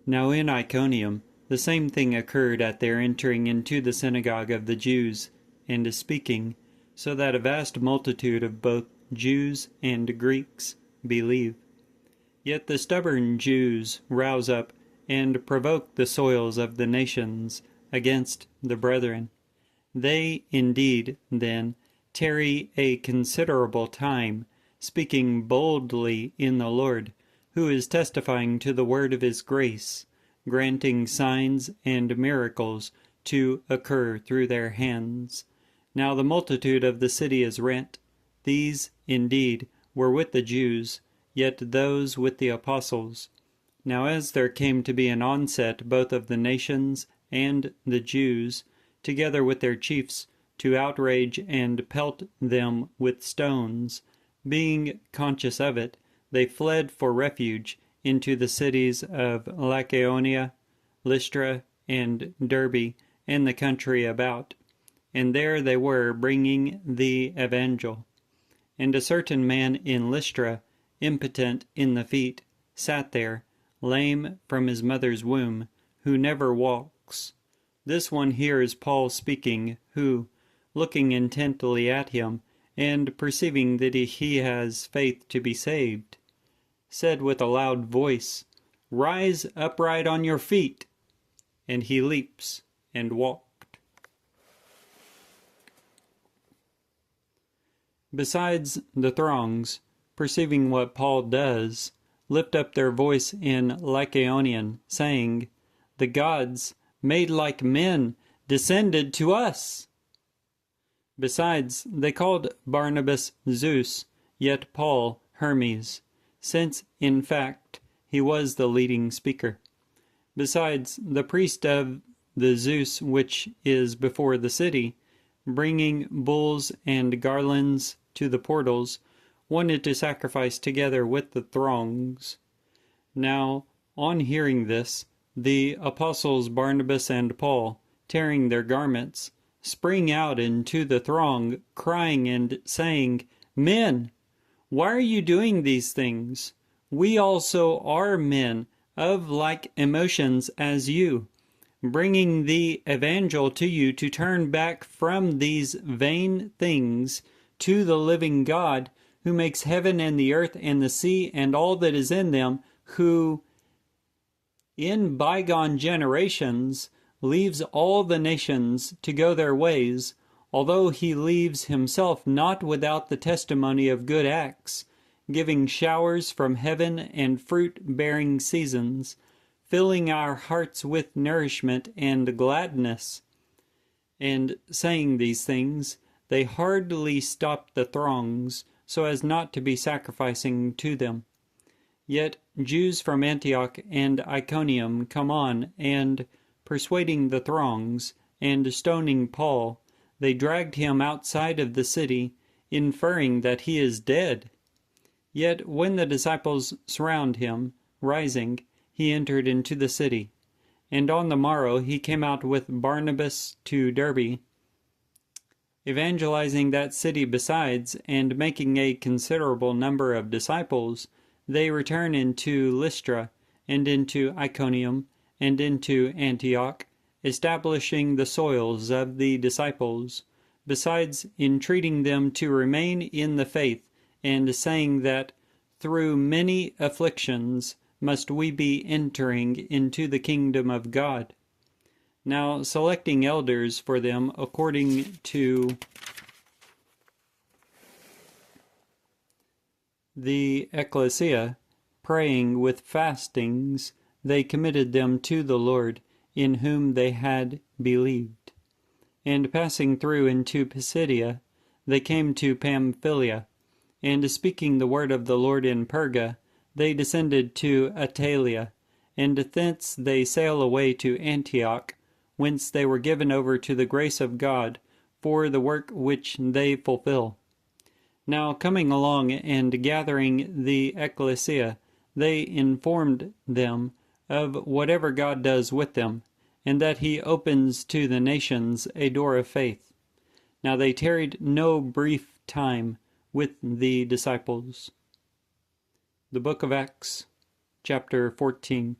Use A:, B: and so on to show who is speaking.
A: Now in Iconium the same thing occurred at their entering into the synagogue of the Jews, and speaking, so that a vast multitude of both Jews and Greeks believe. Yet the stubborn Jews rouse up and provoke the soils of the nations against the brethren. They indeed, then, tarry a considerable time, speaking boldly in the Lord, who is testifying to the word of his grace, granting signs and miracles to occur through their hands. Now the multitude of the city is rent. These, indeed, were with the Jews, yet those with the apostles. Now as there came to be an onset both of the nations and the Jews, together with their chiefs, to outrage and pelt them with stones, being conscious of it, they fled for refuge into the cities of Lycaonia, Lystra, and Derbe, and the country about. And there they were bringing the evangel. And a certain man in Lystra, impotent in the feet, sat there, lame from his mother's womb, who never walks. This one hears Paul speaking, who, looking intently at him, and perceiving that he has faith to be saved, said with a loud voice, "Rise upright on your feet!" And he leaps and walked. Besides, the throngs, perceiving what Paul does, lift up their voice in Lycaonian, saying, "The gods, made like men, descended to us." Besides, they called Barnabas Zeus, yet Paul Hermes, since, in fact, he was the leading speaker. Besides, the priest of the Zeus which is before the city, bringing bulls and garlands to the portals, wanted to sacrifice together with the throngs. Now, on hearing this, the apostles Barnabas and Paul, tearing their garments, spring out into the throng, crying and saying, "Men, why are you doing these things? We also are men of like emotions as you, bringing the evangel to you to turn back from these vain things to the living God, who makes heaven and the earth and the sea and all that is in them, who, in bygone generations, leaves all the nations to go their ways, although he leaves himself not without the testimony of good acts, giving showers from heaven and fruit-bearing seasons, filling our hearts with nourishment and gladness." And saying these things, they hardly stopped the throngs, so as not to be sacrificing to them. Yet Jews from Antioch and Iconium come on, and, persuading the throngs, and stoning Paul, they dragged him outside of the city, inferring that he is dead. Yet when the disciples surround him, rising, he entered into the city. And on the morrow he came out with Barnabas to Derbe, evangelizing that city besides, and making a considerable number of disciples. They return into Lystra, and into Iconium, and into Antioch, establishing the soils of the disciples, besides entreating them to remain in the faith, and saying that through many afflictions must we be entering into the kingdom of God. Now selecting elders for them according to the ecclesia, praying with fastings, they committed them to the Lord, in whom they had believed. And passing through into Pisidia, they came to Pamphylia, and speaking the word of the Lord in Perga, they descended to Attalia, and thence they sail away to Antioch, whence they were given over to the grace of God for the work which they fulfill. Now coming along and gathering the ecclesia, they informed them of whatever God does with them, and that he opens to the nations a door of faith. Now they tarried no brief time with the disciples. The Book of Acts, chapter 14.